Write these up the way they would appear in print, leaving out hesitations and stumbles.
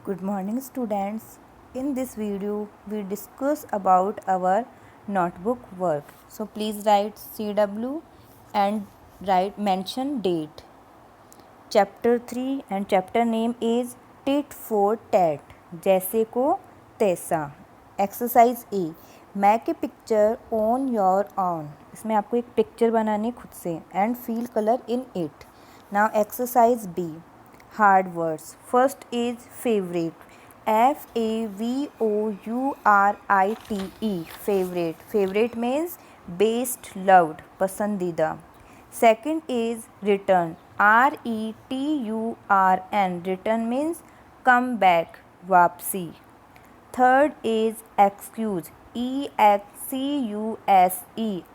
Good morning students. In this video we discuss about our notebook work. So please write CW and write mention date. Chapter 3 and chapter name is tit for tat. जैसे को तैसा. Exercise A. Make a picture on your own. इसमें आपको एक picture बनानी खुद से and fill color in it. Now exercise B. Hard words. First is favorite. Favorite. Favorite. Favorite means best, loved, पसंदीदा. Second is return. Return. Return means come back, वापसी. Third is excuse. Excuse.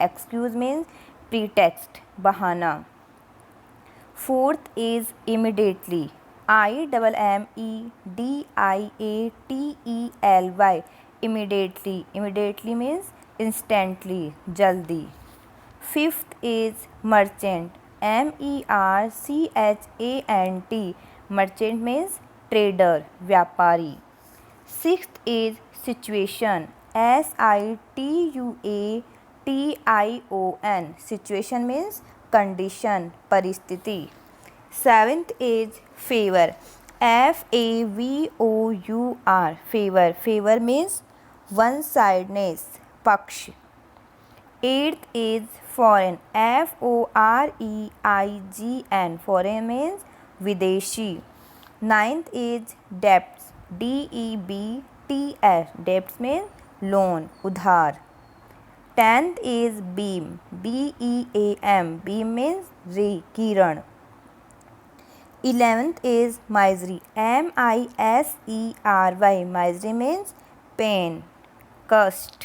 Excuse means pretext, बहाना. Fourth is immediately. Immediately. Immediately means instantly, jaldi. Fifth is merchant. Merchant. Merchant means trader, व्यापारी. Sixth is situation. Situation. Situation means condition, परिस्थिति. Seventh is favor. Favor. Favor means one sidedness, पक्ष. Eighth is foreign. Foreign. Foreign means विदेशी. Ninth is debts. Debts. Debts means loan, उधार. Tenth is beam. Beam. Beam means ray, Kiran. 11th is misery. Misery. Misery means pain, कष्ट.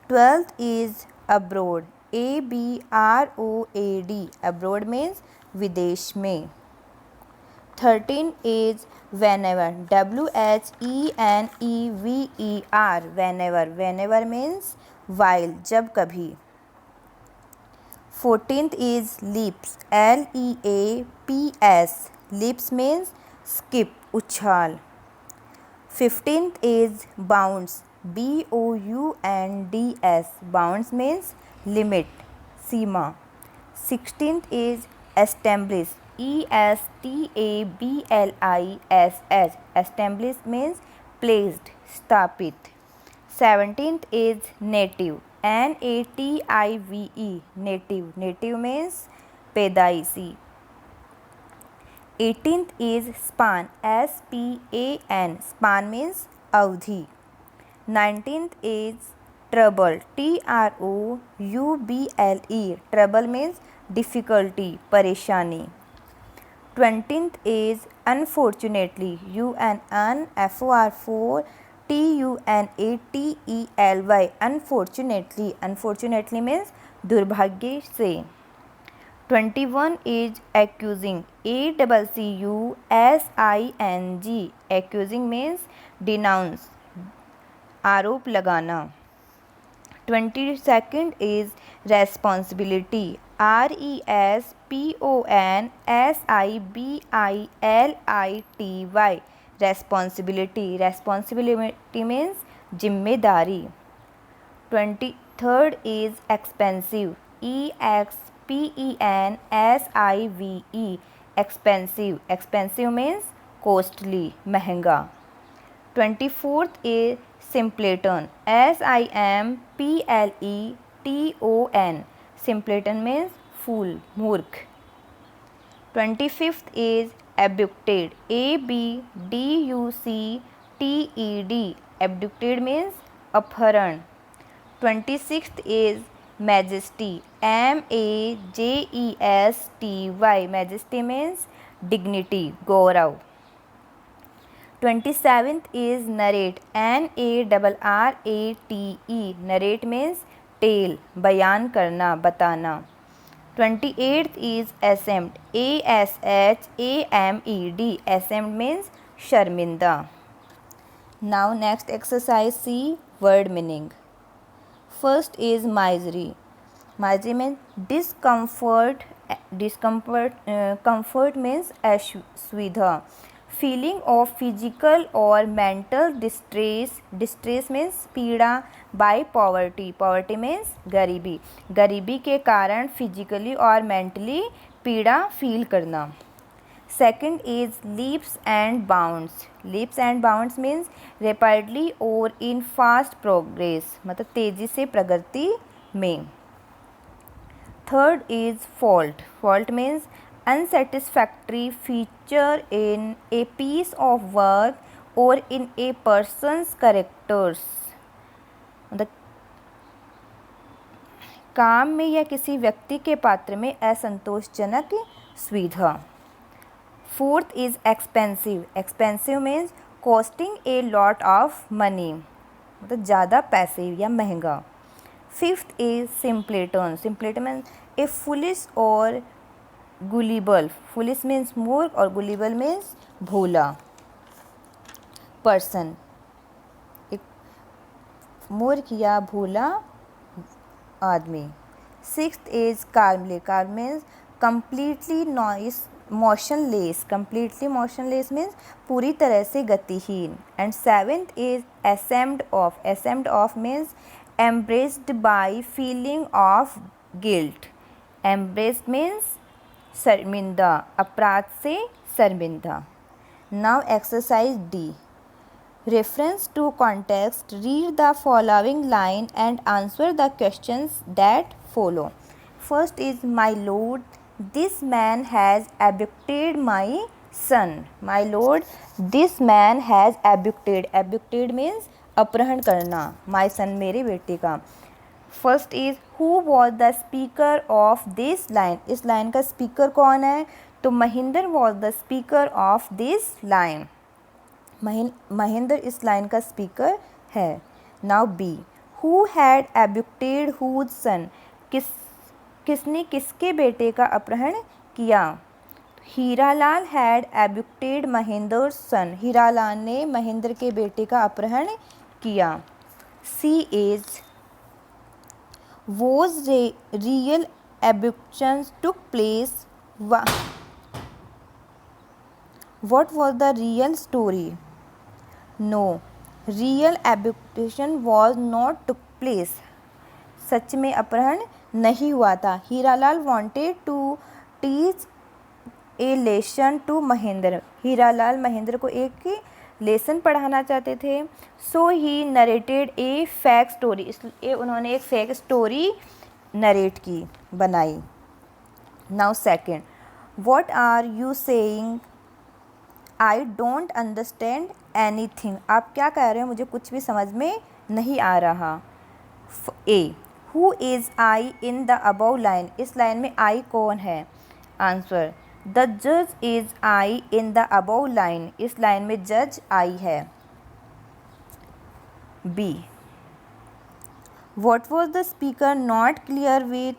12th is abroad. Abroad. Abroad means विदेश में. 13th is whenever. Whenever. Whenever means while, जब कभी. 14th is leaps. Leaps. Leaps means skip, उछाल. 15th is bounds. Bounds. Bounds means limit, Seema. 16th is establish. Establish. Establish means placed, स्थापित. 17th is native. Native. Native means पैदाइशी. 18th is span. Span. Span means अवधि. 19th is trouble. Trouble. Trouble means difficulty, परेशानी. 20th is unfortunately. Unfortunately. Unfortunately means दुर्भाग्य से. 21 is accusing. Accusing. Accusing means denounce, आरोप लगाना. 22nd is responsibility. Responsibility. Responsibility means जिम्मेदारी. 23rd is expensive. Expensive. Expensive means costly, महंगा. 24th is simpleton. Simpleton. Simpleton means fool, मूर्ख. 25th is abducted. Abducted. Abducted means अपहरण. 26th is majesty. Majesty. Majesty means dignity, Gaurav. 27th is narrate. Narrate. Narrate means tale, बयान करना, बताना. 28th is ashamed. Ashamed. Ashamed means शर्मिंदा. Now next exercise C, word meaning. First is misery. Misery means discomfort. Comfort means ashuvidha. Feeling of physical और mental distress, distress means पीड़ा, bye poverty, poverty means गरीबी, गरीबी के कारण physically और mentally पीड़ा feel करना। Second is leaps and bounds, leaps and bounds means rapidly और इन फास्ट प्रोग्रेस, मतलब तेज़ी से प्रगति में। Third is fault, fault means unsatisfactory feature in a piece of work or in a person's characters, मतलब काम में या किसी व्यक्ति के पात्र में असंतोषजनक सुविधा। Fourth is expensive, expensive means costing a lot of money, मतलब ज़्यादा पैसे या महंगा। Fifth is simpleton, simpleton means a foolish और गुलिबल, फुलिश मीन्स मूर्ख और गुलिबल मीन्स भोला पर्सन, एक मूर्ख या भोला आदमी। Sixth is calmly, calm means completely noise motionless, completely motionless means पूरी तरह से गतिहीन। And seventh is ashamed of, ashamed of means embraced by feeling of guilt, embraced means शर्मिंदा, अपराध से शर्मिंदा। Now exercise D, reference to context, read the following line and answer the questions that follow. First is my lord, this man has abducted my son, my lord this man has एब्युक्टेड, एब्युक्टेड means अपहरण करना, my son मेरे बेटे का। First is who was the speaker of this line, इस line का speaker कौन है, तो Mahendra was the speaker of this line, Mahendra इस लाइन का स्पीकर है। Now B, who had abducted whose son, किसने किसके बेटे का अपहरण किया, Hiralal had abducted Mahendra son, Hiralal ने महेंद्र के बेटे का अपहरण किया। C is was real abductions took place, what was the real story, no real abduction was not took place, सच में अपहरण नहीं हुआ था। Hiralal wanted to teach a lesson to Mahendra, Hiralal Mahendra को एक लेसन पढ़ाना चाहते थे। So he narrated a fake story, इसलिए उन्होंने एक फेक स्टोरी नरेट की, बनाई। Now second, what are you saying, I don't understand anything, आप क्या कह रहे हो, मुझे कुछ भी समझ में नहीं आ रहा। A, who is I in the above line, इस लाइन में आई कौन है, आंसर द जज is I in the above line, इस लाइन में जज आई है। B, what was the speaker not clear with,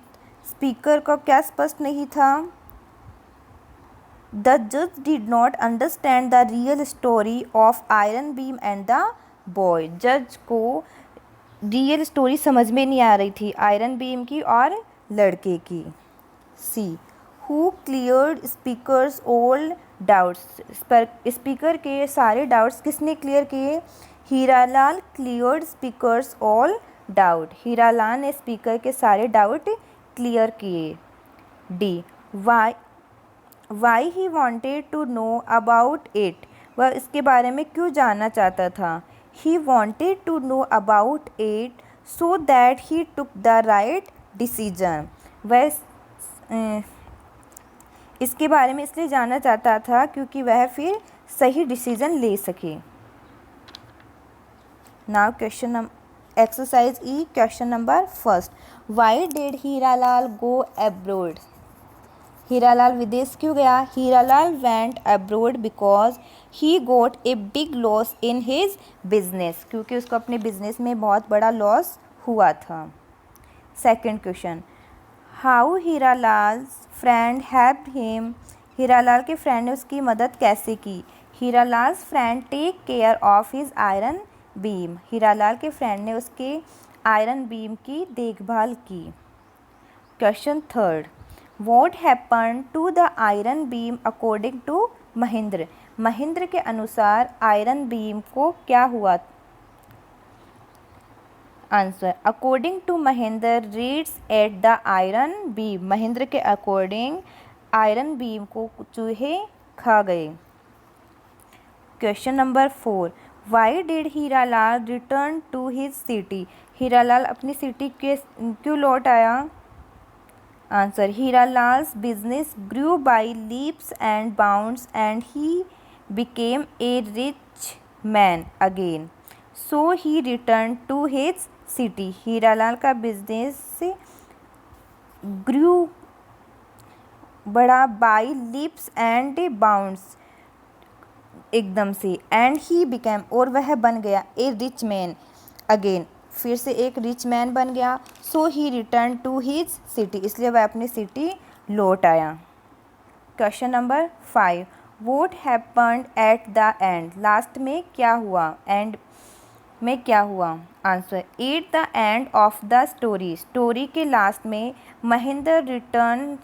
speaker को क्या स्पष्ट नहीं था, द जज did not understand the real story of iron beam and the boy, जज को रियल स्टोरी समझ में नहीं आ रही थी आयरन बीम की और लड़के की। C, who cleared speaker's all doubts, speaker के सारे डाउट्स किसने क्लियर किए, Hiralal cleared speaker's all doubt, Hiralal ने स्पीकर के सारे डाउट क्लियर किए। D, why he wanted to know about it, वह इसके बारे में क्यों जानना चाहता था, he wanted to know about it so that he took the right decision, वह इसके बारे में इसलिए जानना चाहता था क्योंकि वह फिर सही डिसीजन ले सके। Now question exercise E, question number first, why did Hiralal go abroad, Hiralal विदेश क्यों गया, Hiralal went abroad because he got a big loss in his business, क्योंकि उसको अपने बिजनेस में बहुत बड़ा लॉस हुआ था। Second question, how Hiralal friend helped him, Hiralal के फ्रेंड ने उसकी मदद कैसे की, Hiralal friend take care of his iron beam, Hiralal के फ्रेंड ने उसके आयरन बीम की देखभाल की। Question third, what happen to the iron beam according to Mahendra, Mahendra के अनुसार आयरन बीम को क्या हुआ? Answer, according to Mahendra rats ate the iron beam. Mahendra के अकॉर्डिंग आयरन बीम को चूहे खा गए। Question number 4, why did Hiralal return to his city? Hiralal अपनी सिटी के क्यों लौट आया? Answer, Hiralal's business grew by leaps and bounds and he became a rich man again, so he returned to his city। Hiralal का बिजनेस ग्रू बढ़ा बाय लीप्स एंड बाउंड्स एकदम से, and he became और वह बन गया ए रिच मैन अगेन फिर से एक रिच मैन बन गया। सो ही रिटर्न टू हिज सिटी इसलिए वह अपनी सिटी लौट आया। Question number 5, what happened at the end? Last में क्या हुआ? एंड में क्या हुआ? Answer, at the end of the story. Story के लास्ट में Mahendra return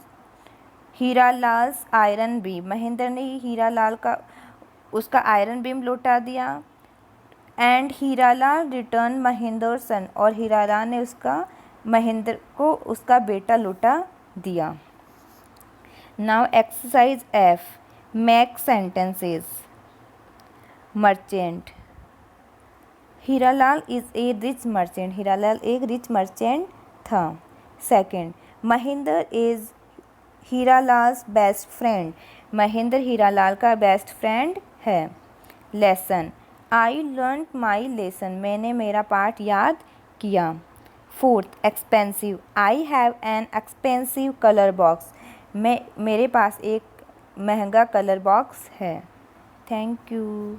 Hiralal's iron beam. Mahendra ने हीरालाल का उसका आयरन बीम लौटा दिया। एंड हीरालाल रिटर्न महेंद्र सन, और हीरालाल ने उसका महेंद्र को उसका बेटा लौटा दिया। Now exercise F, make sentences. Merchant, Hiralal is a rich merchant. Hiralal एक रिच मर्चेंट था। Second, Mahendra is Hiralal's best friend. Mahendra Hiralal का बेस्ट फ्रेंड है। Lesson, I learn my lesson. मैंने मेरा पाठ याद किया। Fourth, expensive, I have an expensive colour box. मेरे पास एक महंगा कलर बॉक्स है। Thank you.